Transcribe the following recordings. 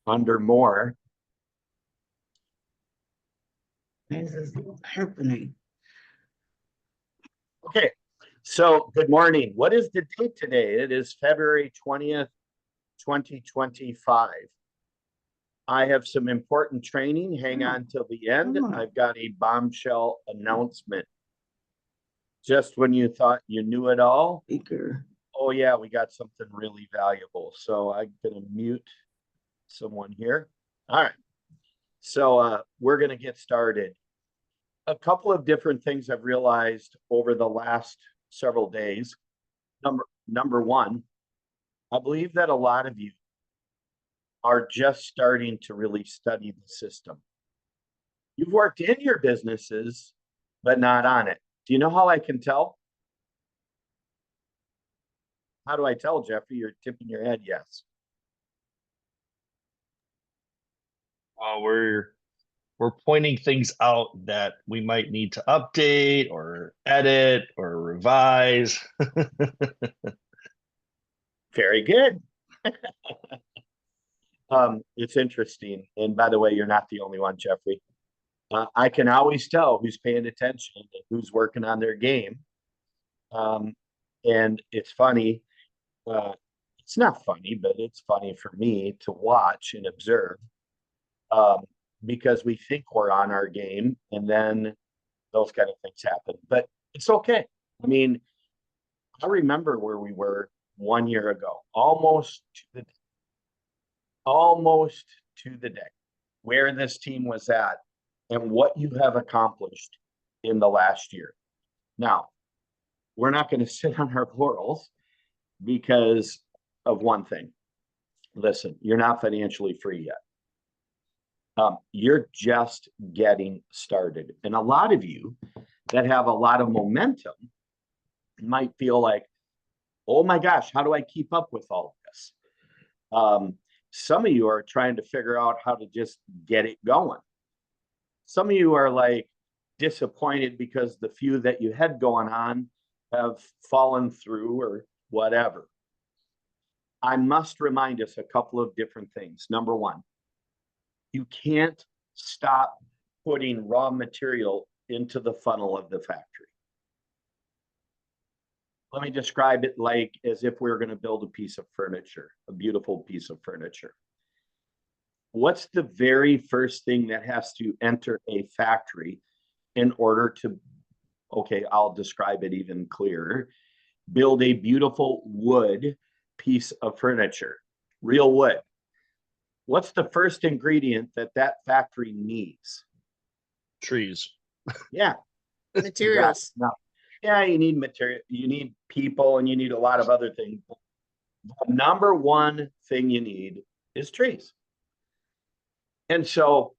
under more. This is happening. Okay, so good morning. What is the date today? It is February 20th, 2025. I have some important training. Hang on till the end. I've got a bombshell announcement. Just when you thought you knew it all, Speaker. oh yeah, we got something really valuable. So I'm gonna mute someone here. All right. So we're gonna get started. A couple of different things I've realized over the last several days. Number one, I believe that a lot of you are just starting to really study the system. You've worked in your businesses, but not on it. Do you know how I can tell? How do I tell, Jeffrey? You're tipping your head yes. We're pointing things out that we might need to update or edit or revise. Very good. It's interesting. And by the way, you're not the only one, Jeffrey. I can always tell who's paying attention and who's working on their game. And it's funny. It's not funny, but it's funny for me to watch and observe. Because we think we're on our game and then those kind of things happen. But it's okay. I mean, I remember where we were 1 year ago, almost to the day, where this team was at and what you have accomplished in the last year. Now, we're not going to sit on our laurels because of one thing. Listen, you're not financially free yet. You're just getting started. And a lot of you that have a lot of momentum might feel like, oh my gosh, how do I keep up with all of this? Some of you are trying to figure out how to just get it going. Some of you are like disappointed because the few that you had going on have fallen through or whatever. I must remind us a couple of different things. Number one, you can't stop putting raw material into the funnel of the factory. Let me describe it like as if we were going to build a piece of furniture, a beautiful piece of furniture. What's the very first thing that has to enter a factory in order to, okay, I'll describe it even clearer, build a beautiful wood piece of furniture, real wood. What's the first ingredient that factory needs? Trees. Yeah. Materials. Yeah, you need material, you need people, and you need a lot of other things. The number one thing you need is trees. And so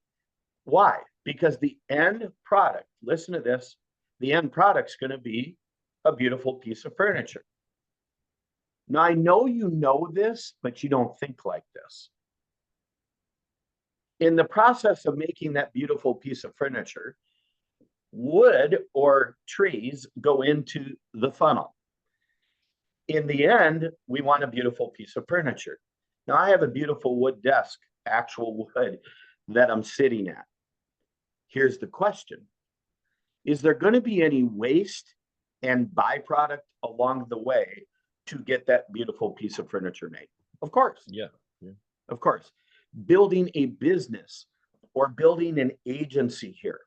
why? Because the end product, listen to this, the end product's going to be a beautiful piece of furniture. Now, I know you know this, but you don't think like this. In the process of making that beautiful piece of furniture, wood or trees go into the funnel. In the end, we want a beautiful piece of furniture. Now, I have a beautiful wood desk, actual wood, that I'm sitting at. Here's the question. Is there going to be any waste and byproduct along the way to get that beautiful piece of furniture made? Of course. Yeah. Of course. Building a business or building an agency here,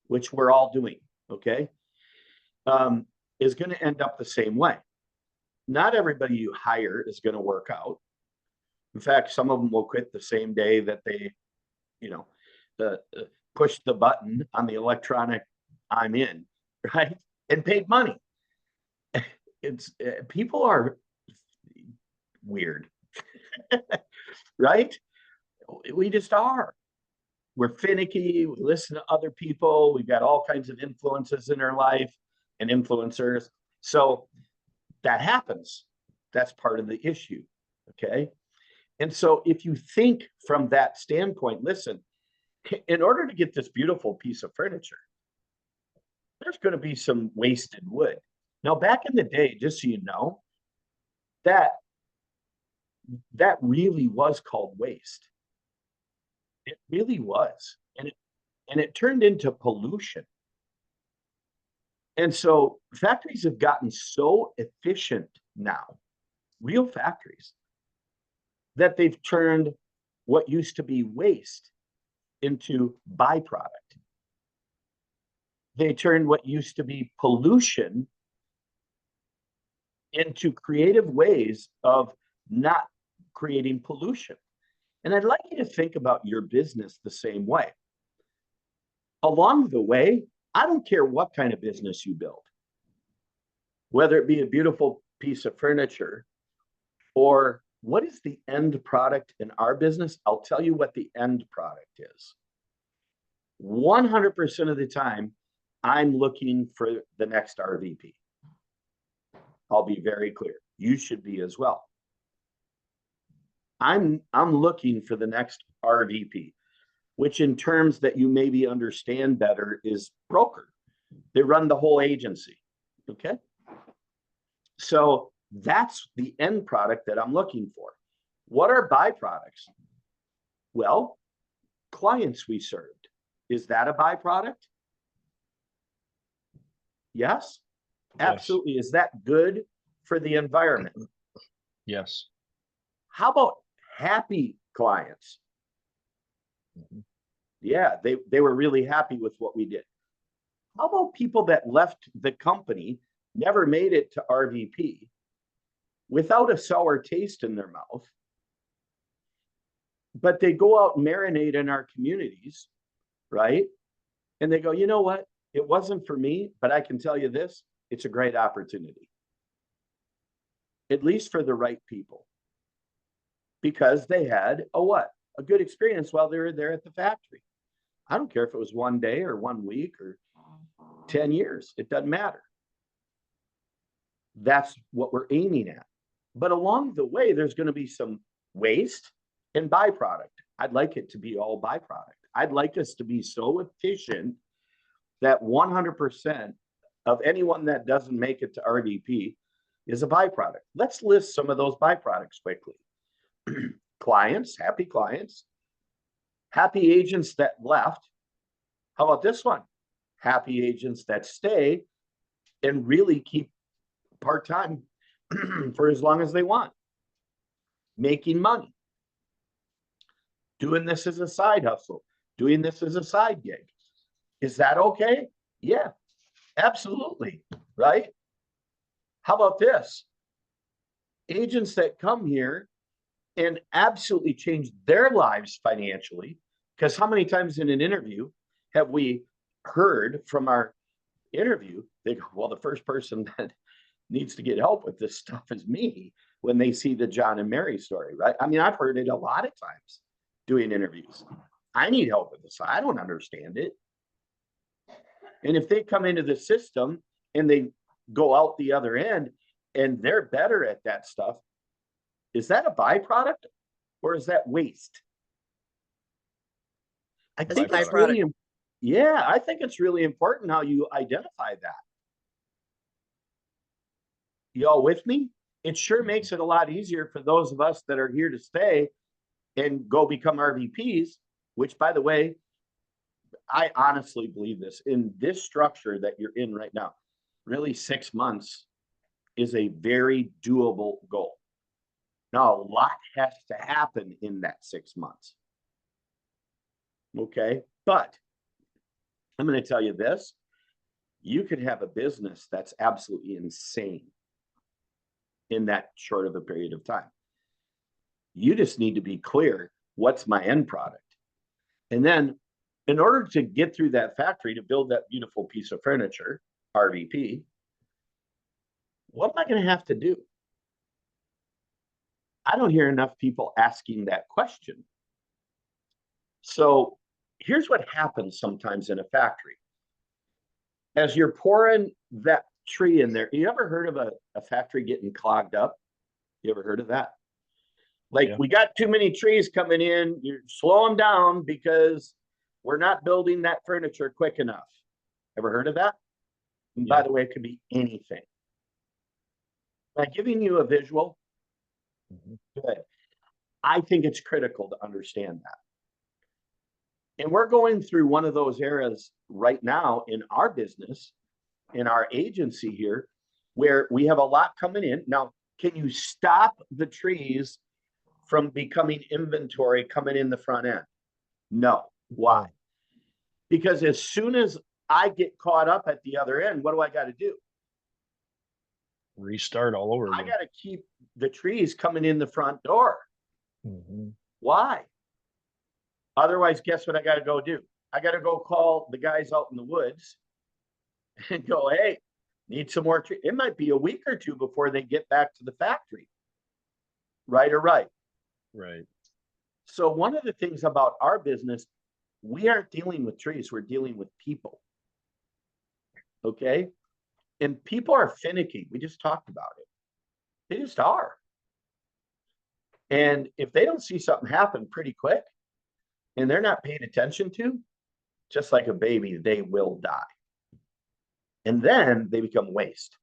which we're all doing, okay, is going to end up the same way. Not everybody you hire is going to work out. In fact, some of them will quit the same day that they, push the button on the electronic I'm in, right? And paid money. It's people are weird, right? We just are. We're finicky. We listen to other people. We've got all kinds of influences in our life and influencers. So that happens. That's part of the issue. Okay. And so if you think from that standpoint, listen, in order to get this beautiful piece of furniture, there's going to be some wasted wood. Now, back in the day, just so you know, that really was called waste. It really was. And it turned into pollution. And so factories have gotten so efficient now, real factories, that they've turned what used to be waste into byproduct. They turned what used to be pollution into creative ways of not creating pollution. And I'd like you to think about your business the same way. Along the way, I don't care what kind of business you build, whether it be a beautiful piece of furniture or what is the end product in our business. I'll tell you what the end product is. 100% of the time, I'm looking for the next RVP. I'll be very clear. You should be as well. I'm looking for the next RVP, which in terms that you maybe understand better is broker. They run the whole agency. Okay. So that's the end product that I'm looking for. What are byproducts? Well, clients we served. Is that a byproduct? Yes, absolutely. Is that good for the environment? Yes. How about happy clients? Yeah, they were really happy with what we did. How about people that left the company, never made it to RVP, without a sour taste in their mouth, but they go out and marinate in our communities, right? And they go, you know what? It wasn't for me, but I can tell you this, it's a great opportunity. At least for the right people. Because they had a what? A good experience while they were there at the factory. I don't care if it was 1 day or 1 week or 10 years. It doesn't matter. That's what we're aiming at. But along the way, there's going to be some waste and byproduct. I'd like it to be all byproduct. I'd like us to be so efficient that 100% of anyone that doesn't make it to RVP is a byproduct. Let's list some of those byproducts quickly. Clients, happy agents that left. How about this one? Happy agents that stay and really keep part-time for as long as they want. Making money. Doing this as a side hustle. Doing this as a side gig. Is that okay? Yeah, absolutely. Right? How about this? Agents that come here and absolutely change their lives financially. Because how many times in an interview have we heard from our interview, they go, well, the first person that needs to get help with this stuff is me, when they see the John and Mary story, right? I mean, I've heard it a lot of times doing interviews. I need help with this. I don't understand it. And if they come into the system and they go out the other end and they're better at that stuff, is that a byproduct or is that waste? I think it's really, yeah, I think it's really important how you identify that. Y'all with me? It sure makes it a lot easier for those of us that are here to stay and go become RVPs, which, by the way, I honestly believe this in this structure that you're in right now. Really, 6 months is a very doable goal. Now, a lot has to happen in that 6 months. Okay, but I'm going to tell you this. You could have a business that's absolutely insane in that short of a period of time. You just need to be clear, what's my end product? And then in order to get through that factory to build that beautiful piece of furniture, RVP, what am I going to have to do? I don't hear enough people asking that question. So here's what happens sometimes in a factory. As you're pouring that tree in there, you ever heard of a factory getting clogged up? You ever heard of that? Like, we got too many trees coming in, you slow them down because we're not building that furniture quick enough. Ever heard of that? And by the way, it could be anything. Am I giving you a visual? Good. I think it's critical to understand that. And we're going through one of those eras right now in our business, in our agency here, where we have a lot coming in. Now, can you stop the trees from becoming inventory coming in the front end? No. Why? Because as soon as I get caught up at the other end, what do I got to do? Restart all over I again. got to keep the trees coming in the front door. Mhm. Why? Otherwise, guess what I got to go do? I got to go call the guys out in the woods and go, hey, need some more trees. It might be a week or two before they get back to the factory. Right or right? Right. So one of the things about our business, we aren't dealing with trees, we're dealing with people. Okay? And people are finicky. We just talked about it. They just are. And if they don't see something happen pretty quick and they're not paid attention to, just like a baby, they will die. And then they become waste.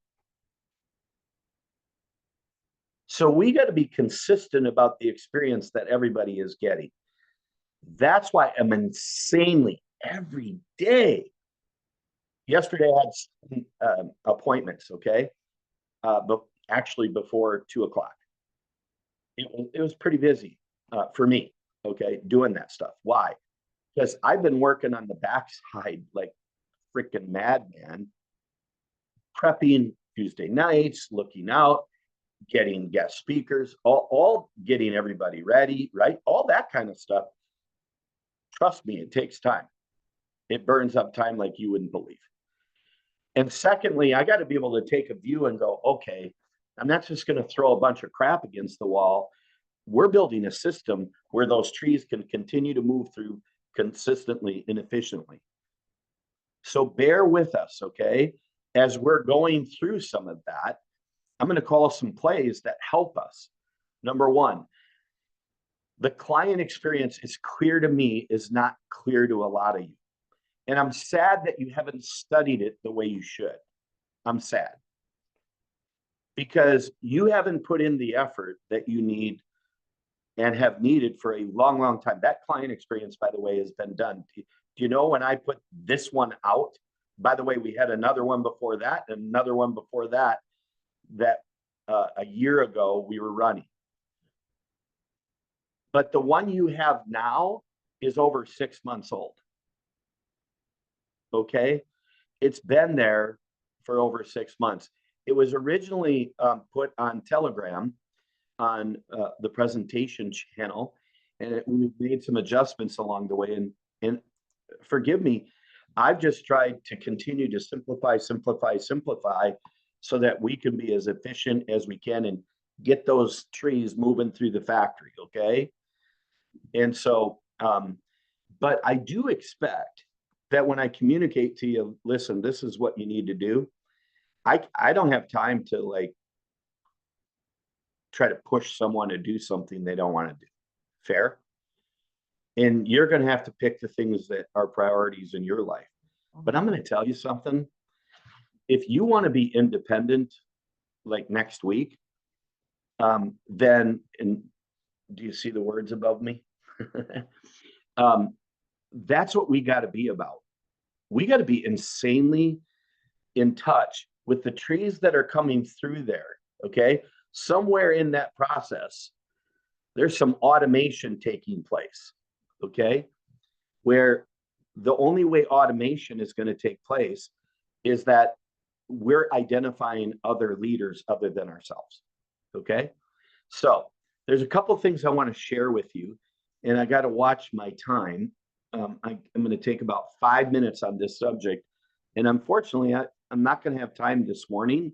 So we got to be consistent about the experience that everybody is getting. That's why I'm insanely every day. Yesterday I had appointments, okay? But actually before 2 o'clock. It was pretty busy for me, okay, doing that stuff. Why? Because I've been working on the backside like freaking madman, prepping Tuesday nights, looking out, getting guest speakers, all getting everybody ready, right? All that kind of stuff. Trust me, it takes time. It burns up time like you wouldn't believe. And secondly, I got to be able to take a view and go, okay, I'm not just going to throw a bunch of crap against the wall. We're building a system where those trees can continue to move through consistently and efficiently. So bear with us, okay? As we're going through some of that, I'm going to call some plays that help us. Number one, the client experience is clear to me, is not clear to a lot of you. And I'm sad that you haven't studied it the way you should. I'm sad because you haven't put in the effort that you need and have needed for a long, long time. That client experience, by the way, has been done. Do you know when I put this one out? By the way, we had another one before that and another one before that, a year ago we were running. But the one you have now is over 6 months old. Okay? It's been there for over 6 months. It was originally put on Telegram on the presentation channel, and we made some adjustments along the way. And forgive me, I've just tried to continue to simplify, so that we can be as efficient as we can and get those trees moving through the factory. Okay. And so, but I do expect that when I communicate to you, listen, this is what you need to do. I don't have time to like try to push someone to do something they don't want to do. Fair? And you're going to have to pick the things that are priorities in your life. But I'm going to tell you something. If you want to be independent, like next week, then, and do you see the words above me? That's what we got to be about. We got to be insanely in touch with the trees that are coming through there. Okay. Somewhere in that process, there's some automation taking place. Okay. Where the only way automation is going to take place is that we're identifying other leaders other than ourselves. Okay. So there's a couple of things I want to share with you, and I got to watch my time. I'm going to take about 5 minutes on this subject. And unfortunately, I'm not going to have time this morning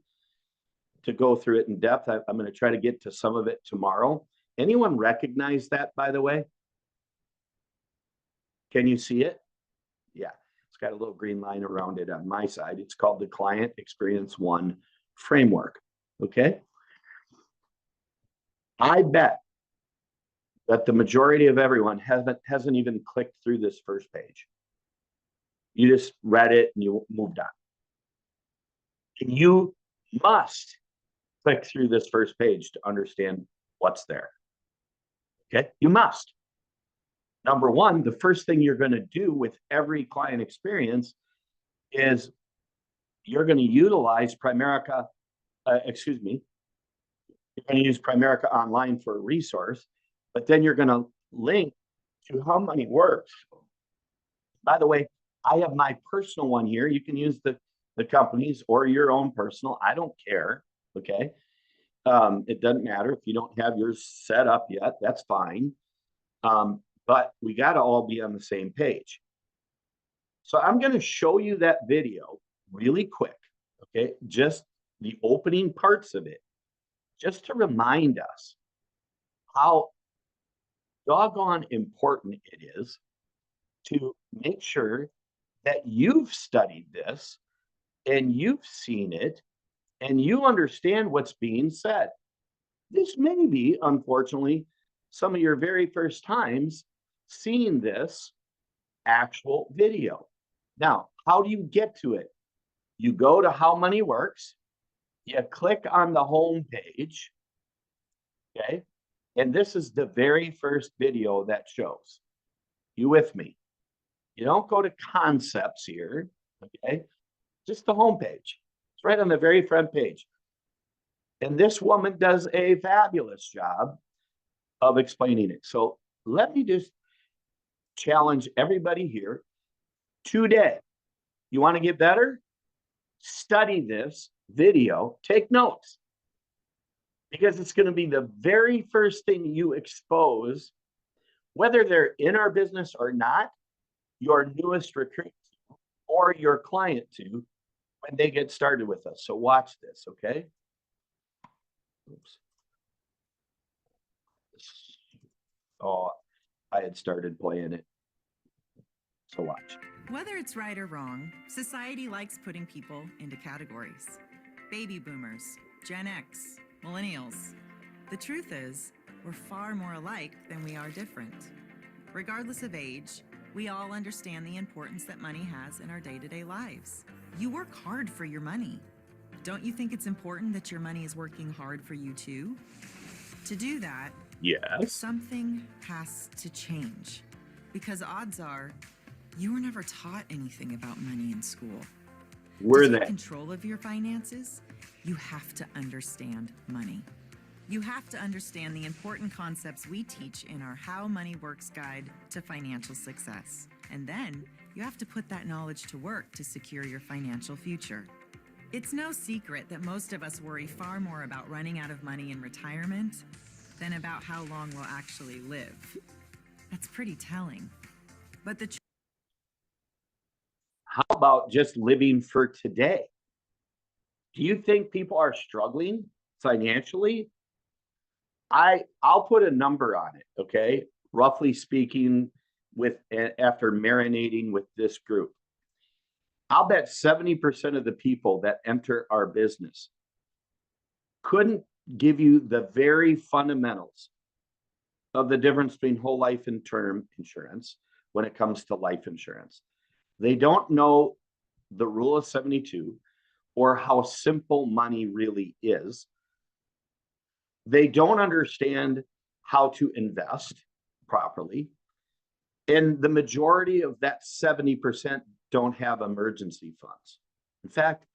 to go through it in depth. I'm going to try to get to some of it tomorrow. Anyone recognize that, by the way? Can you see it? Yeah, it's got a little green line around it on my side. It's called the Client Experience One Framework. Okay. I bet that the majority of everyone hasn't even clicked through this first page. You just read it and you moved on. And you must click through this first page to understand what's there. Okay, you must. Number one, the first thing you're going to do with every client experience is you're going to utilize Primerica, you're going to use Primerica Online for a resource, but then you're going to link to How Money Works. By the way, I have my personal one here. You can use the company's or your own personal. I don't care. Okay. It doesn't matter if you don't have yours set up yet. That's fine. But we got to all be on the same page. So I'm going to show you that video really quick. Okay. Just the opening parts of it, just to remind us how doggone important it is to make sure that you've studied this and you've seen it and you understand what's being said. This may be, unfortunately, some of your very first times seeing this actual video. Now, how do you get to it? You go to How Money Works, you click on the home page, okay? And this is the very first video that shows. You with me? You don't go to concepts here, okay? Just the home page. It's right on the very front page. And this woman does a fabulous job of explaining it. So let me just challenge everybody here today. You want to get better? Study this video, take notes, because it's going to be the very first thing you expose, whether they're in our business or not, your newest recruit or your client to when they get started with us. So watch this, okay? Oops. Oh, I had started playing it. So watch. Whether it's right or wrong, society likes putting people into categories. Baby boomers, Gen X, millennials. The truth is, we're far more alike than we are different. Regardless of age, we all understand the importance that money has in our day-to-day lives. You work hard for your money. Don't you think it's important that your money is working hard for you too? To do that, Yes. something has to change. Because odds are, you were never taught anything about money in school. Were To take they? control of your finances, you have to understand money. You have to understand the important concepts we teach in our How Money Works Guide to Financial Success. And then you have to put that knowledge to work to secure your financial future. It's no secret that most of us worry far more about running out of money in retirement than about how long we'll actually live. That's pretty telling. But the How about just living for today? Do you think people are struggling financially? I'll put a number on it, okay? Roughly speaking, after marinating with this group, I'll bet 70% of the people that enter our business couldn't give you the very fundamentals of the difference between whole life and term insurance when it comes to life insurance. They don't know the rule of 72 or how simple money really is. They don't understand how to invest properly. And the majority of that 70% don't have emergency funds. In fact,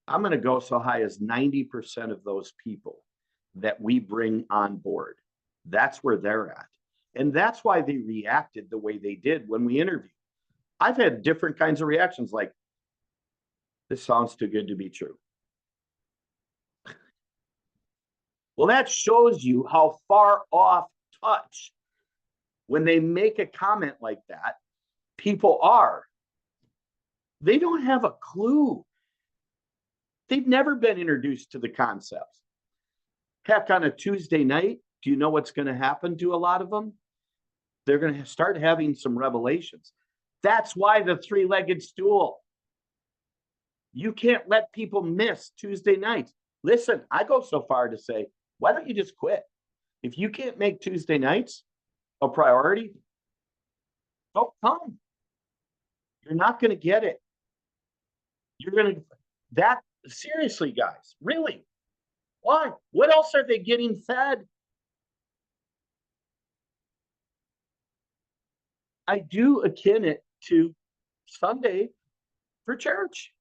I'm going to go so high as 90% of those people that we bring on board, that's where they're at. And that's why they reacted the way they did when we interviewed. I've had different kinds of reactions like, this sounds too good to be true. Well, that shows you how far off touch when they make a comment like that, people are. They don't have a clue. They've never been introduced to the concepts. Heck, on a Tuesday night, do you know what's going to happen to a lot of them? They're going to start having some revelations. That's why the three-legged stool. You can't let people miss Tuesday nights. Listen, I go so far to say, why don't you just quit? If you can't make Tuesday nights a priority, don't come. You're not going to get it. You're going to, that, seriously, guys, really? Why? What else are they getting fed? I do akin it to Sunday for church.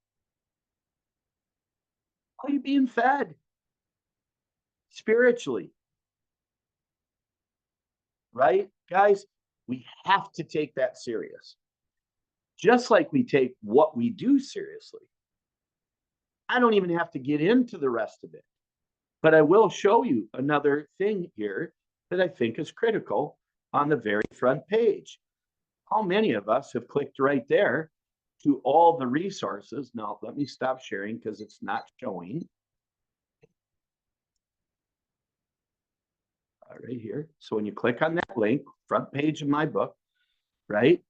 Are you being fed spiritually? Right? Guys, we have to take that serious. Just like we take what we do seriously. I don't even have to get into the rest of it. But I will show you another thing here that I think is critical on the very front page. How many of us have clicked right there to all the resources? Now, let me stop sharing because it's not showing. Right here. So when you click on that link, front page of my book, right?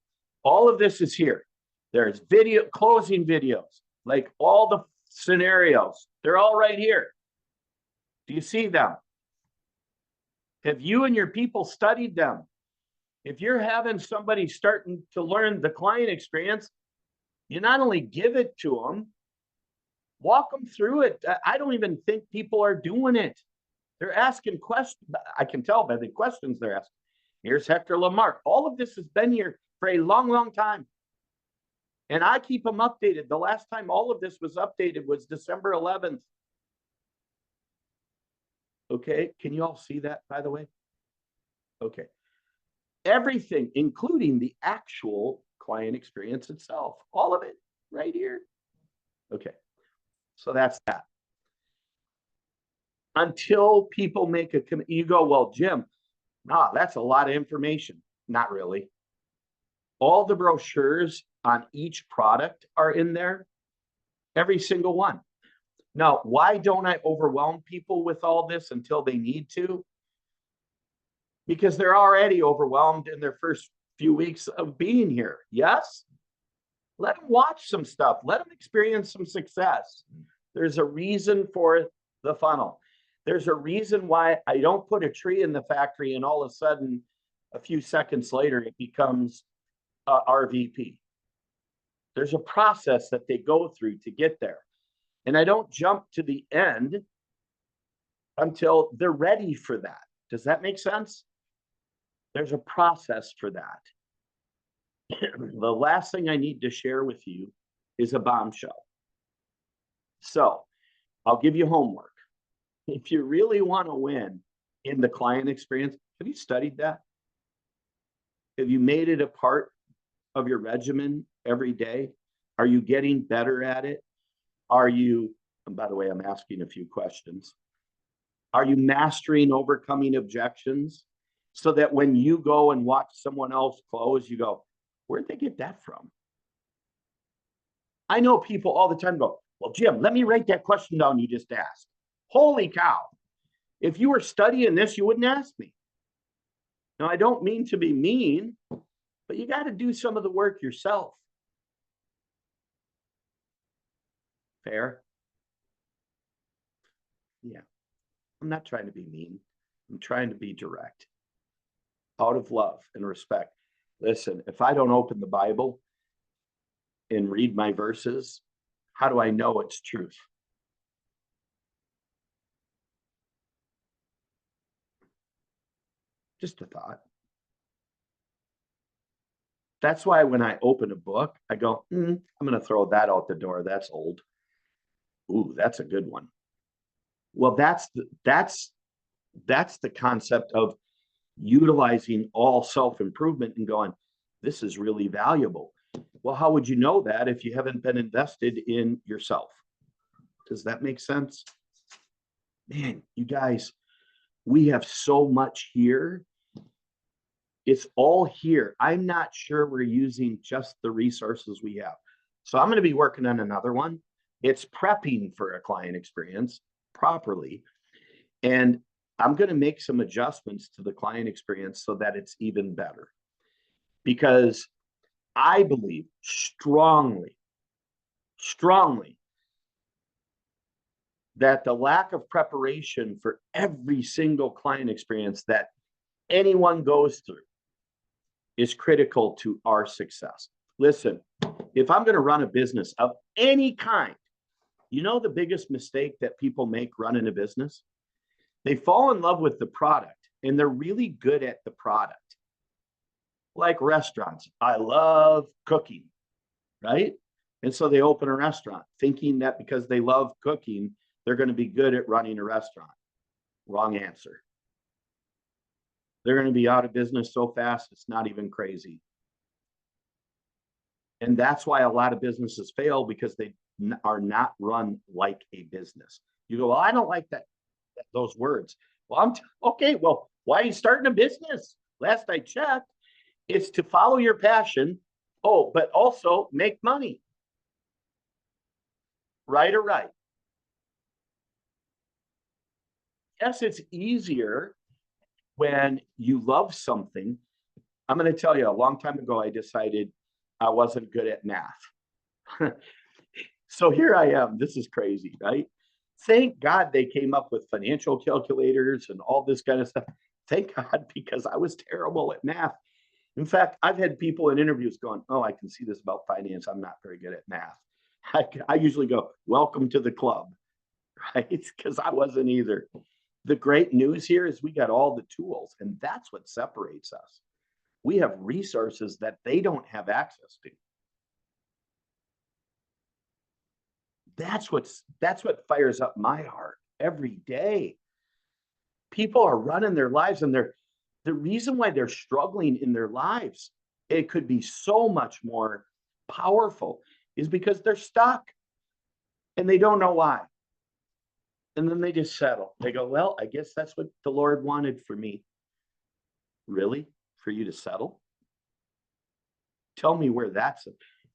All of this is here. There's video, closing videos, like all the scenarios. They're all right here. Do you see them? Have you and your people studied them? If you're having somebody starting to learn the client experience, you not only give it to them, walk them through it. I don't even think people are doing it. They're asking questions. I can tell by the questions they're asking. Here's Hector Lamarck. All of this has been here for a long, long time. And I keep them updated. The last time all of this was updated was December 11th. Okay, can you all see that, by the way? Okay. Everything, including the actual client experience itself. All of it right here. Okay, so that's that. Until people make a commitment, you go, well, Jim, nah, that's a lot of information. Not really. All the brochures on each product are in there, every single one. Now, why don't I overwhelm people with all this until they need to? Because they're already overwhelmed in their first few weeks of being here. Yes? Let them watch some stuff. Let them experience some success. There's a reason for the funnel. There's a reason why I don't put a tree in the factory and all of a sudden, a few seconds later, it becomes RVP. There's a process that they go through to get there. And I don't jump to the end until they're ready for that. Does that make sense? There's a process for that. The last thing I need to share with you is a bombshell. So I'll give you homework. If you really want to win in the client experience, have you studied that? Have you made it a part of your regimen every day? Are you getting better at it? Are you, and by the way, I'm asking a few questions. Are you mastering overcoming objections so that when you go and watch someone else close, you go, where'd they get that from? I know people all the time go, well, Jim, let me write that question down you just asked. Holy cow. If you were studying this, you wouldn't ask me. Now, I don't mean to be mean, but you got to do some of the work yourself. Fair? Yeah. I'm not trying to be mean. I'm trying to be direct. Out of love and respect. Listen, if I don't open the Bible and read my verses, how do I know it's truth? Just a thought. That's why when I open a book, I go, I'm going to throw that out the door. That's old. Ooh, that's a good one. Well, that's the concept of utilizing all self-improvement and going, this is really valuable. Well, how would you know that if you haven't been invested in yourself? Does that make sense? Man, you guys, we have so much here. It's all here. I'm not sure we're using just the resources we have. So I'm going to be working on another one. It's prepping for a client experience properly. And I'm going to make some adjustments to the client experience so that it's even better. Because I believe strongly that the lack of preparation for every single client experience that anyone goes through is critical to our success. Listen, if I'm going to run a business of any kind, you know the biggest mistake that people make running a business? They fall in love with the product and they're really good at the product. like restaurants. I love cooking, right? And so they open a restaurant thinking that because they love cooking, they're going to be good at running a restaurant. Wrong answer. They're going to be out of business so fast, it's not even crazy. And that's why a lot of businesses fail, because they are not run like a business. You go, well, I don't like those words. Well, okay. Well, why are you starting a business? Last I checked, it's to follow your passion. Oh, but also make money. Right or right? Yes, it's easier when you love something. I'm going to tell you, a long time ago, I decided I wasn't good at math. So here I am. This is crazy, right? Thank God they came up with financial calculators and all this kind of stuff. Thank God, because I was terrible at math. In fact, I've had people in interviews going, oh, I can see this about finance. I'm not very good at math. I usually go, welcome to the club, right? Because I wasn't either. The great news here is we got all the tools, and that's what separates us. We have resources that they don't have access to. That's what fires up my heart every day. People are running their lives, and the reason why they're struggling in their lives, it could be so much more powerful, is because they're stuck and they don't know why. And then they just settle. They go, well, I guess that's what the Lord wanted for me. Really? For you to settle? Tell me where that's.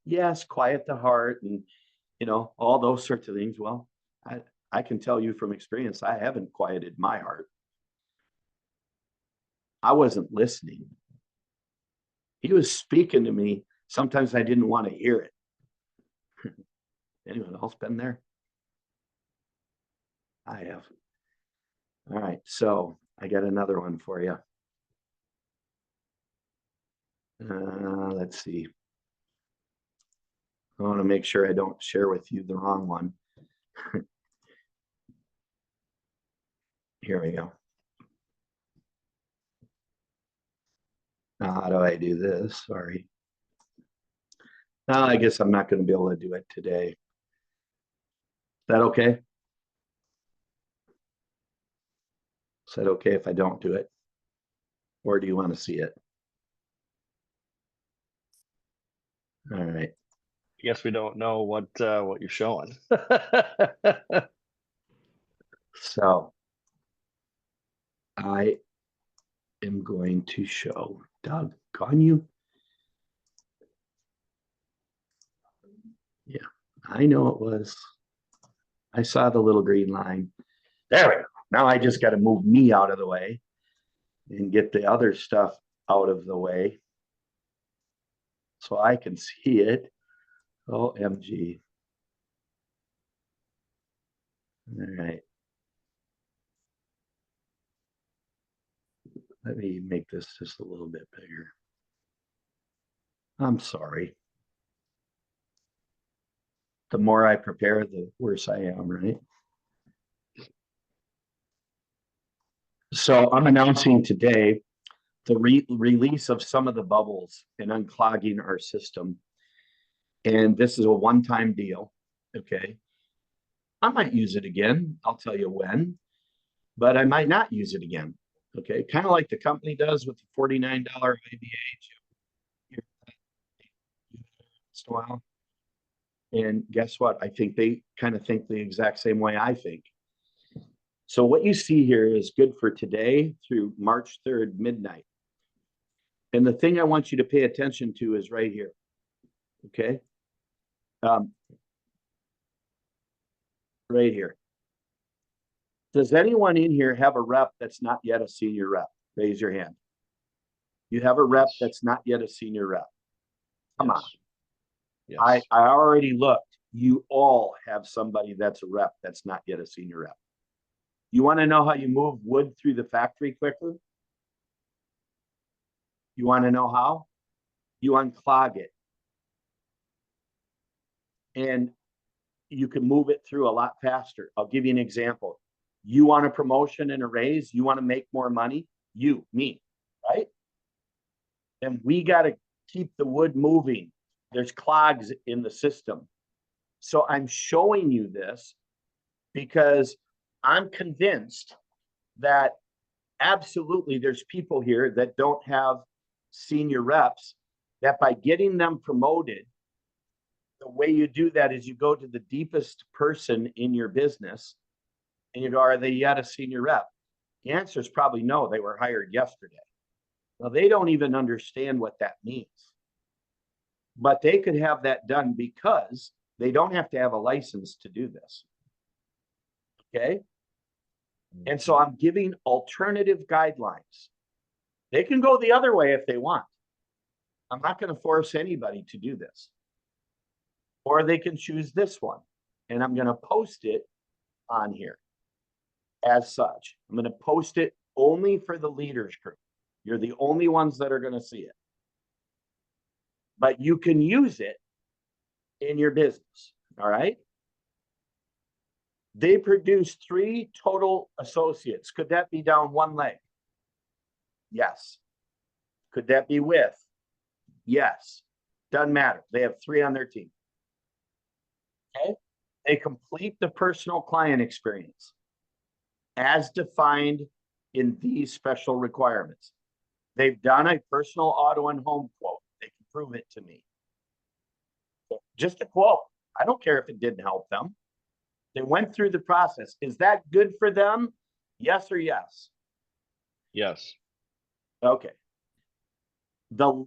Yes, quiet the heart and, all those sorts of things. Well, I can tell you from experience, I haven't quieted my heart. I wasn't listening. He was speaking to me. Sometimes I didn't want to hear it. Anyone else been there? I have. All right. So I got another one for you. Let's see. I want to make sure I don't share with you the wrong one. Here we go. Now, how do I do this? Sorry. I guess I'm not going to be able to do it today. Is that okay? Is that okay if I don't do it? Or do you want to see it? All right. I guess we don't know what you're showing. So I am going to show Doug on you. Yeah, I know it was. I saw the little green line. There we go. Now I just got to move me out of the way and get the other stuff out of the way so I can see it. OMG. All right. Let me make this just a little bit bigger. I'm sorry. The more I prepare, the worse I am, right? So I'm announcing today the release of some of the bubbles and unclogging our system. And this is a one-time deal, okay? I might use it again. I'll tell you when, but I might not use it again, okay? Kind of like the company does with the $49 IBA. While. And guess what? I think they kind of think the exact same way I think. So what you see here is good for today through March 3rd, midnight. And the thing I want you to pay attention to is right here. Okay. Right here. Does anyone in here have a rep that's not yet a senior rep? Raise your hand. You have a rep that's not yet a senior rep. Come on. Yes. I already looked. You all have somebody that's a rep that's not yet a senior rep. You want to know how you move wood through the factory quicker? You want to know how? You unclog it. And you can move it through a lot faster. I'll give you an example. You want a promotion and a raise? You want to make more money? Me, right? And we gotta keep the wood moving. There's clogs in the system. So I'm showing you this because I'm convinced that absolutely there's people here that don't have senior reps, that by getting them promoted, the way you do that is you go to the deepest person in your business and you go, are they yet a senior rep? The answer is probably no, they were hired yesterday. Well, they don't even understand what that means. But they could have that done because they don't have to have a license to do this. Okay? And so I'm giving alternative guidelines. They can go the other way if they want. I'm not going to force anybody to do this. Or they can choose this one. And I'm going to post it on here as such. I'm going to post it only for the leaders group. You're the only ones that are going to see it. But you can use it in your business. All right. They produce 3 total associates. Could that be down one leg? Yes. Could that be with? Yes. Doesn't matter. They have 3 on their team. Okay. They complete the personal client experience as defined in these special requirements. They've done a personal auto and home quote. They can prove it to me. Just a quote. I don't care if it didn't help them. They went through the process. Is that good for them? Yes or yes? Yes. Okay. The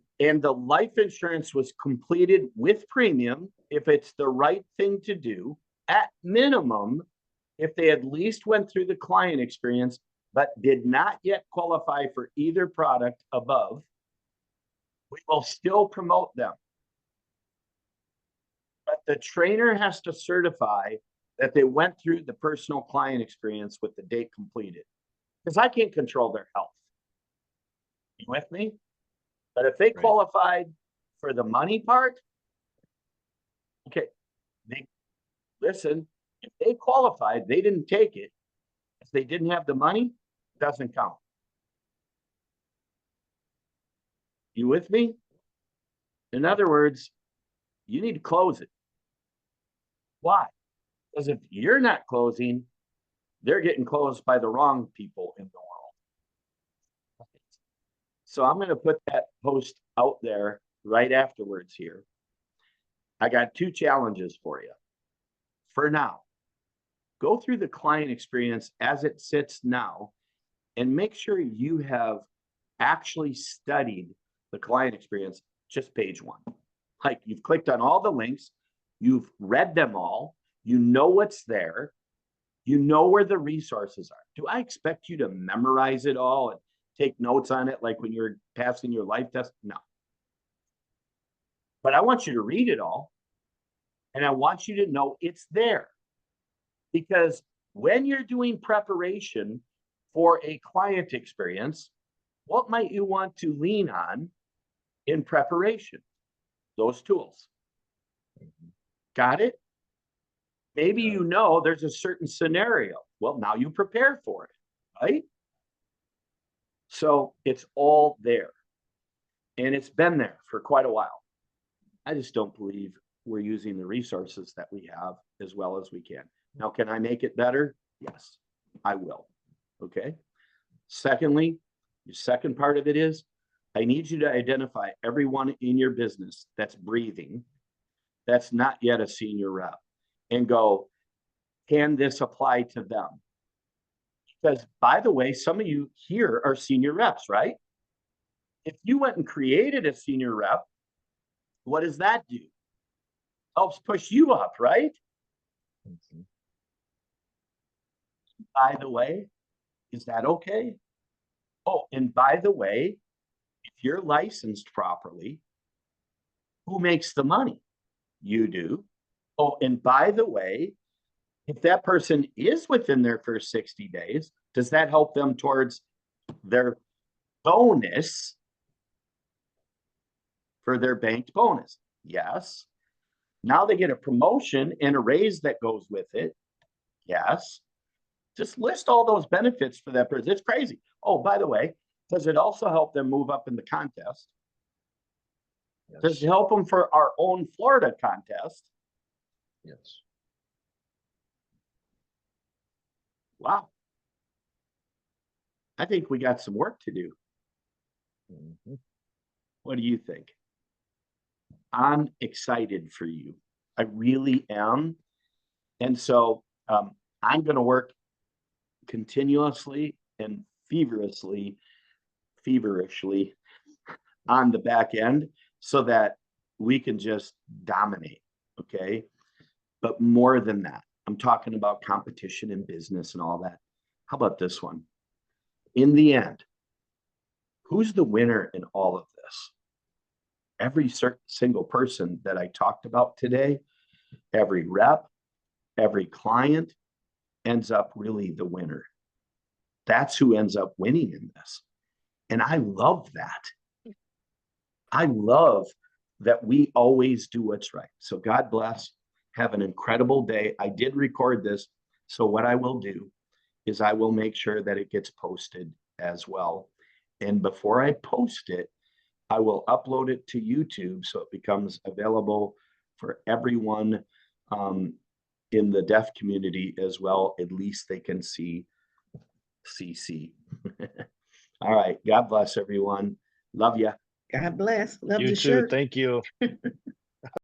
life insurance was completed with premium if it's the right thing to do. At minimum, if they at least went through the client experience but did not yet qualify for either product above, we will still promote them. But the trainer has to certify that they went through the personal client experience with the date completed. Because I can't control their health. You with me? But if they qualified for the money part, okay, listen, if they qualified, they didn't take it. If they didn't have the money, it doesn't count. You with me? In other words, you need to close it. Why? Because if you're not closing, they're getting closed by the wrong people in the world. So I'm going to put that post out there right afterwards here. I got 2 challenges for you. For now, go through the client experience as it sits now and make sure you have actually studied the client experience, just page 1. Like you've clicked on all the links, you've read them all, you know what's there, you know where the resources are. Do I expect you to memorize it all and take notes on it like when you're passing your life test? No. But I want you to read it all, and I want you to know it's there. Because when you're doing preparation for a client experience, what might you want to lean on in preparation? Those tools. Got it? Maybe you know there's a certain scenario. Well, now you prepare for it, right? So it's all there. And it's been there for quite a while. I just don't believe we're using the resources that we have as well as we can. Now, can I make it better? Yes, I will. Okay. Secondly, the second part of it is I need you to identify everyone in your business that's breathing, that's not yet a senior rep, and go, can this apply to them? Because, by the way, some of you here are senior reps, right? If you went and created a senior rep, what does that do? Helps push you up, right? Mm-hmm. By the way, is that okay? Oh, and by the way, if you're licensed properly, who makes the money? You do. Oh, and by the way, if that person is within their first 60 days, does that help them towards their bonus for their banked bonus? Yes. Now they get a promotion and a raise that goes with it. Yes. Just list all those benefits for that person. It's crazy. Oh, by the way, does it also help them move up in the contest? Yes. to help them for our own Florida contest. Yes. Wow. I think we got some work to do. Mhm. What do you think? I'm excited for you. I really am. And so I'm going to work continuously and feverishly on the back end so that we can just dominate. Okay. But more than that, I'm talking about competition in business and all that. How about this one? In the end, who's the winner in all of this? Every single person that I talked about today, every rep, every client ends up really the winner. That's who ends up winning in this. And I love that. I love that we always do what's right. So God bless. Have an incredible day. I did record this. So what I will do is I will make sure that it gets posted as well. And before I post it, I will upload it to YouTube so it becomes available for everyone in the deaf community as well. At least they can see CC. All right. God bless everyone. Love you. God bless. Love You the too. shirt. Thank you.